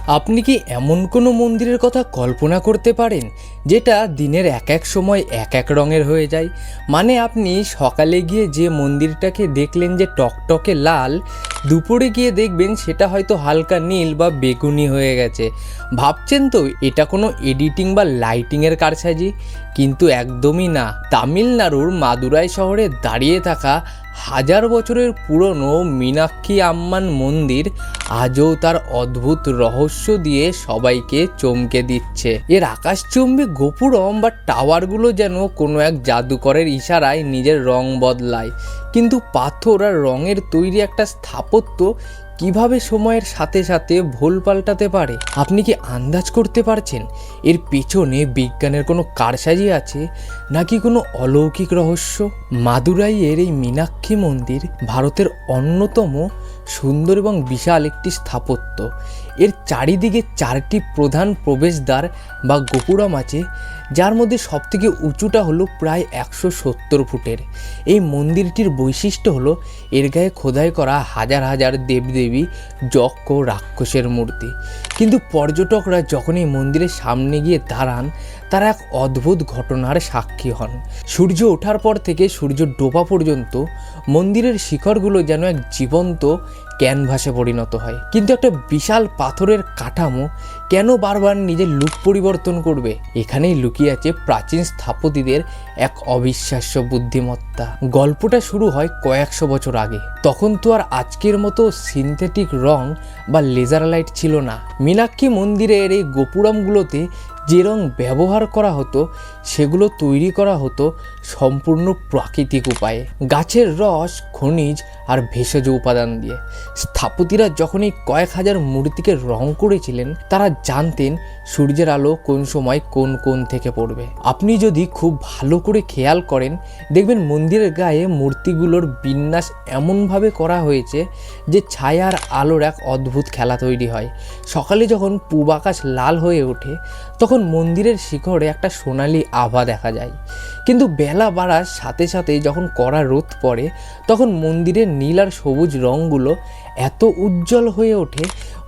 আপনি কি এমন কোনো মন্দিরের কথা কল্পনা করতে পারেন যেটা দিনের এক এক সময় এক এক রঙের হয়ে যায়? মানে আপনি সকালে গিয়ে যে মন্দিরটাকে দেখলেন যে টকটকে লাল, দুপুরে গিয়ে দেখবেন সেটা হয়তো হালকা নীল বা বেগুনি হয়ে গেছে। ভাবছেন তো এটা কোনো এডিটিং বা লাইটিংয়ের কারসাজি? কিন্তু একদমই না। তামিলনাড়ুর মাদুরাই শহরে দাঁড়িয়ে থাকা হাজার বছরের পুরনো মীনাক্ষী আম্মান মন্দির আজও তার অদ্ভুত রহস্য দিয়ে সবাইকে চমকে দিচ্ছে। এর আকাশচুম্বী গোপুরম বা টাওয়ারগুলো যেন কোনো এক জাদুকরের ইশারায় নিজের রং বদলায়। কিন্তু পাথর আর রঙের তৈরি একটা স্থাপত্য কিভাবে সময়ের সাথে সাথে ভুল পাল্টাতে পারে? আপনি কি আন্দাজ করতে পারছেন এর পেছনে বিজ্ঞানের কোনো কারসাজি আছে নাকি কোনো অলৌকিক রহস্য? মাদুরাইয়ের এই মীনাক্ষী মন্দির ভারতের অন্যতম সুন্দর এবং বিশাল একটি স্থাপত্য। এর চারিদিকে 4টি প্রধান প্রবেশদ্বার বা গোপুরম আছে, যার মধ্যে সবথেকে উঁচুটা হলো প্রায় 170 ফুটের। এই মন্দিরটির বৈশিষ্ট্য হলো এর গায়ে খোদাই করা হাজার হাজার দেবদেবী, যক্ষ, রাক্ষসের মূর্তি। কিন্তু পর্যটকরা যখন এই মন্দিরের সামনে গিয়ে দাঁড়ান, তারা এক অদ্ভুত ঘটনার সাক্ষী হন। সূর্য ওঠার পর থেকে সূর্য ডোবা পর্যন্ত মন্দিরের শিখরগুলো যেন এক জীবন্ত ক্যানভাসে পরিণত হয়। কিন্তু একটা বিশাল পাথরের কাঠামো কেন বারবার নিজের লুক পরিবর্তন করবে? এখানেই লুকিয়ে আছে প্রাচীন স্থাপত্যিকদের এক অবিশ্বাস্য বুদ্ধিমত্তা। গল্পটা শুরু হয় কয়েকশো বছর আগে। তখন তো আর আজকের মতো সিনথেটিক রং বা লেজার লাইট ছিল না। মীনাক্ষী মন্দিরের এই গোপুরমগুলোতে যে রং ব্যবহার করা হতো সেগুলো তৈরি করা হতো সম্পূর্ণ প্রাকৃতিক উপায়ে, গাছের রস, খনিজ আর ভেষজ উপাদান দিয়ে। স্থাপতিরা যখন এই কয়েক হাজার মূর্তিকে রং করেছিলেন, তারা জানতেন সূর্যের আলো কোন সময় কোন কোণ থেকে পড়বে। আপনি যদি খুব ভালো করে খেয়াল করেন, দেখবেন মন্দিরের গায়ে মূর্তিগুলোর বিন্যাস এমনভাবে করা হয়েছে যে ছায়া আর আলোর এক অদ্ভুত খেলা তৈরি হয়। সকালে যখন পূব আকাশ লাল হয়ে ওঠে, তখন মন্দিরের শিখরে একটা সোনালি আভা দেখা যায়। কিন্তু বেলা বাড়ার সাথে সাথে যখন কড়া রোদ পড়ে, তখন মন্দিরের নীল আর সবুজ রঙগুলো এত উজ্জ্বল হয়ে ওঠে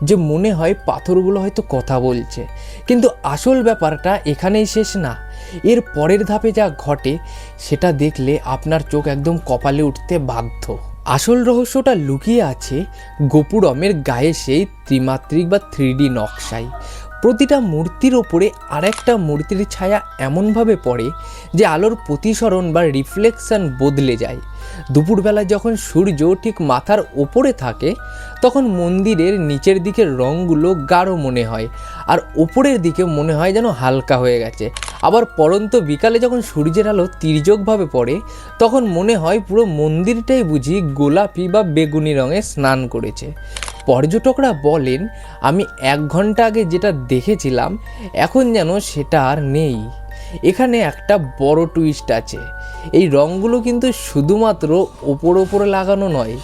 যে মনে হয় পাথরগুলো হয়তো কথা বলছে। কিন্তু আসল ব্যাপারটা এখানেই শেষ না। এর পরের ধাপে যা ঘটে সেটা দেখলে আপনার চোখ একদম কপালে উঠতে বাধ্য। আসল রহস্যটা লুকিয়ে আছে গোপুরমের গায়ে সেই ত্রিমাত্রিক বা 3D নকশায়। প্রতিটা মূর্তির ওপরে আরেকটা মূর্তির ছায়া এমনভাবে পড়ে যে আলোর প্রতিসরণ বা রিফ্লেকশন বদলে যায়। দুপুরবেলা যখন সূর্য ঠিক মাথার ওপরে থাকে, তখন মন্দিরের নিচের দিকের রঙগুলো গাঢ় মনে হয় আর ওপরের দিকে মনে হয় যেন হালকা হয়ে গেছে। আবার পরন্ত বিকালে যখন সূর্যের আলো তির্যকভাবে পড়ে, তখন মনে হয় পুরো মন্দিরটাই বুঝি গোলাপি বা বেগুনি রঙে স্নান করেছে। পর্যটকরা বলেন, আমি 1 ঘন্টা আগে যেটা দেখেছিলাম এখন যেন সেটা আর নেই। এখানে একটা বড় টুইস্ট আছে। এই রঙগুলো কিন্তু শুধুমাত্র ওপরে লাগানো নয়,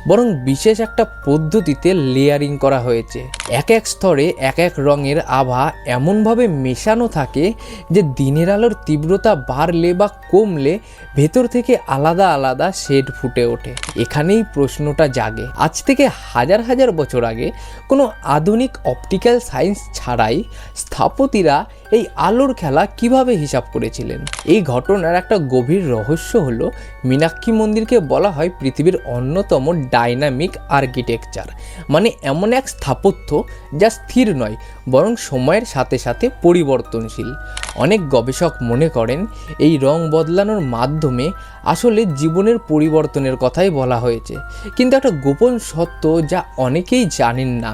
বরং বিশেষ একটা পদ্ধতিতে লেয়ারিং করা হয়েছে। এক এক স্তরে এক এক রঙের আভা এমনভাবে মেশানো থাকে যে দিনের আলোর তীব্রতা বাড়লে বা কমলে ভেতর থেকে আলাদা আলাদা শেড ফুটে ওঠে। এখানেই প্রশ্নটা জাগে, আজ থেকে হাজার হাজার বছর আগে কোনো আধুনিক অপটিক্যাল সায়েন্স ছাড়াই স্থাপতিরা এই আলোর খেলা কিভাবে হিসাব করেছিলেন? এই ঘটনার একটা গভীর রহস্য হলো মীনাক্ষী মন্দিরকে বলা হয় পৃথিবীর অন্যতম ডাইনামিক আর্কিটেকচার। মানে এমন এক স্থাপত্য যা স্থির নয়, বরং সময়ের সাথে সাথে পরিবর্তনশীল। অনেক গবেষক মনে করেন এই রং বদলানোর মাধ্যমে আসলে জীবনের পরিবর্তনের কথাই বলা হয়েছে। কিন্তু একটা গোপন সত্য যা অনেকেই জানেন না,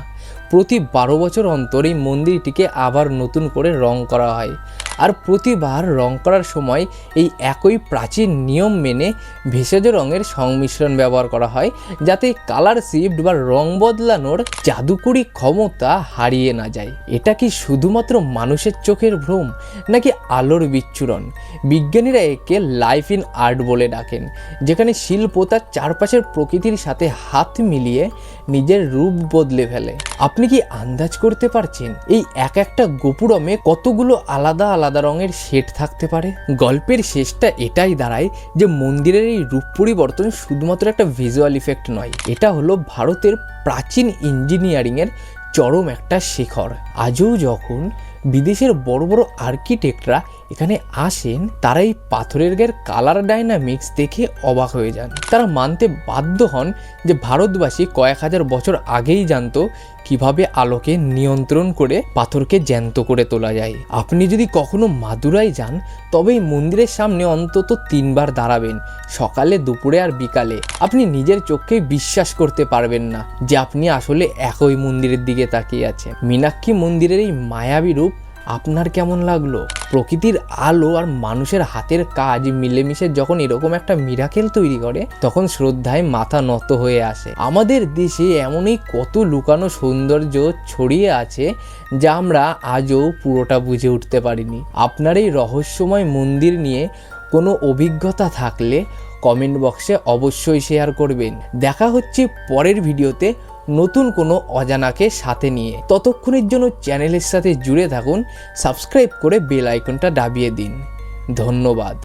প্রতি 12 বছর অন্তর এই মন্দিরটিকে আবার নতুন করে রং করা হয়। আর প্রতিবার রং করার সময় এই একই প্রাচীন নিয়ম মেনে ভেষজ রঙের সংমিশ্রণ ব্যবহার করা হয়, যাতে কালার শিফট বা রং বদলানোর জাদুকরি ক্ষমতা হারিয়ে না যায়। এটা কি শুধুমাত্র মানুষের চোখের ভ্রম নাকি আলোর বিচ্ছুরণ? বিজ্ঞানীরা একে লাইফ ইন আর্ট বলে ডাকেন, যেখানে শিল্প তার চারপাশের প্রকৃতির সাথে হাত মিলিয়ে নিজের রূপ বদলে ফেলে। আপনি কি আন্দাজ করতে পারছেন এই এক একটা গোপুরমে কতগুলো আলাদা আলাদা রঙের শেড থাকতে পারে? গল্পের শেষটা এটাই দাঁড়ায় যে মন্দিরের এই রূপ পরিবর্তন শুধুমাত্র একটা ভিজুয়াল ইফেক্ট নয়, এটা হলো ভারতের প্রাচীন ইঞ্জিনিয়ারিংয়ের চরম একটা শিখর। আজও যখন বিদেশের বড় বড় আর্কিটেক্টরা এখানে আসেন, তারা এই পাথরের গায়ের কালার ডাইনামিক্স দেখে অবাক হয়ে যান। তারা মানতে বাধ্য হন যে ভারতবাসী কয়েক হাজার বছর আগেই জানতো কিভাবে আলোকে নিয়ন্ত্রণ করে পাথরকে জ্যান্ত করে তোলা যায়। আপনি যদি কখনো মাদুরাই যান, তবে এই মন্দিরের সামনে অন্তত 3 বার দাঁড়াবেন, সকালে, দুপুরে আর বিকালে। আপনি নিজের চোখকে বিশ্বাস করতে পারবেন না যে আপনি আসলে একই মন্দিরের দিকে তাকিয়ে আছেন। মীনাক্ষী মন্দিরের এই মায়াবী রূপ আপনার কেমন লাগলো? প্রকৃতির আলো আর মানুষের হাতের কাজ মিলেমিশে যখন এরকম একটা মিরাকেল তৈরি করে, তখন শ্রদ্ধায় মাথা নত হয়ে আসে। আমাদের দেশে এমনই কত লুকানো সৌন্দর্য ছড়িয়ে আছে যা আমরা আজও পুরোটা বুঝে উঠতে পারিনি। আপনার এই রহস্যময় মন্দির নিয়ে কোনো অভিজ্ঞতা থাকলে কমেন্ট বক্সে অবশ্যই শেয়ার করবেন। দেখা হচ্ছে পরের ভিডিওতে নতুন কোনো অজানাকে সাথে নিয়ে। ততক্ষণের জন্য চ্যানেলের সাথে জুড়ে থাকুন, সাবস্ক্রাইব করে বেল আইকনটা দাবিয়ে দিন। ধন্যবাদ।